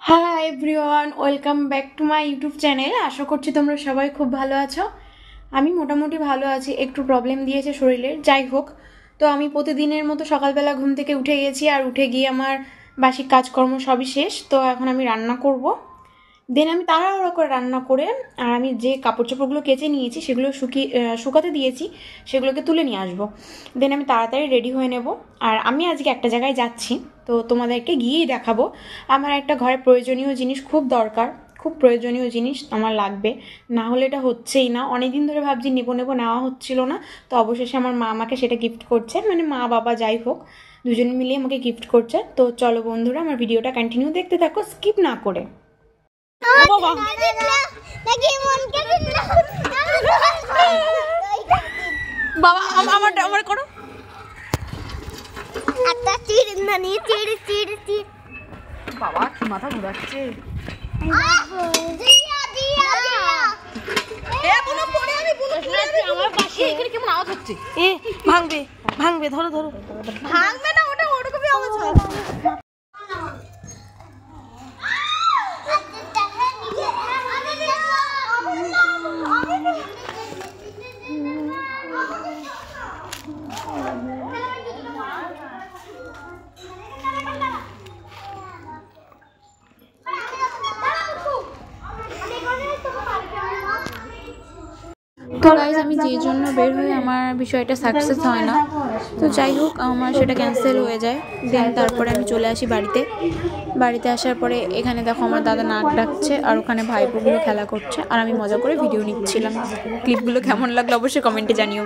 High everyone, welcome back to my YouTube channel. আশা করছি তোমরা সবাই খুব ভালো আছো। আমি মোটামুটি ভালো আছি, একটু প্রবলেম দিয়েছে শরীরের, যাই হোক। তো আমি প্রতিদিনের মতো সকালবেলা ঘুম থেকে উঠে গেছি, আর উঠে গিয়ে আমার বাসিক কাজকর্ম সবই শেষ। তো এখন আমি রান্না করব। দেন আমি তাড়াহুড়ো করে রান্না করে, আর আমি যে কাপড় চোপড়গুলো কেচে নিয়েছি সেগুলো শুকাতে দিয়েছি, সেগুলোকে তুলে নিয়ে আসবো। দেন আমি তাড়াতাড়ি রেডি হয়ে নেব। আর আমি আজকে একটা জায়গায় যাচ্ছি, তো তোমাদেরকে গিয়েই দেখাবো। আমার একটা ঘরে প্রয়োজনীয় জিনিস খুব দরকার, খুব প্রয়োজনীয় জিনিস আমার লাগবে, না হলে এটা হচ্ছেই না। অনেকদিন ধরে ভাবছি নেবো নেবো, নেওয়া হচ্ছিল না। তো অবশেষে আমার মা আমাকে সেটা গিফট করছে, মানে মা বাবা যাই হোক, দুজনে মিলিয়ে আমাকে গিফট করছে। তো চলো বন্ধুরা, আমার ভিডিওটা কন্টিনিউ দেখতে থাকো, স্কিপ না করে। বাবা আমার করো একটা তীর না নিয়ে তীর তীর তীর বাবা কি মাথা ঘোরাচ্ছে। দিয়া দিয়া এ বুনো পড়ে আমি বুনো পড়ে আমার পাশে। এখানে কেমন আওয়াজ হচ্ছে? এ ভাঙবে ভাঙবে, ধরো ধরো। ভাঙবে না, ওটা ওরকমই আওয়াজ হয়। তো গাইজ, আমি যে জন্য বের হই আমার বিষয়টা সাকসেস হয় না। তো যাই হোক, আমার সেটা ক্যান্সেল হয়ে যায়। দেন তারপরে আমি চলে আসি বাড়িতে আসার পরে এখানে দেখো আমার দাদা নাক ডাকছে, আর ওখানে ভাইপোগুলো খেলা করছে, আর আমি মজা করে ভিডিও নিচ্ছিলাম। ক্লিপগুলো কেমন লাগলো অবশ্যই কমেন্টে জানিও।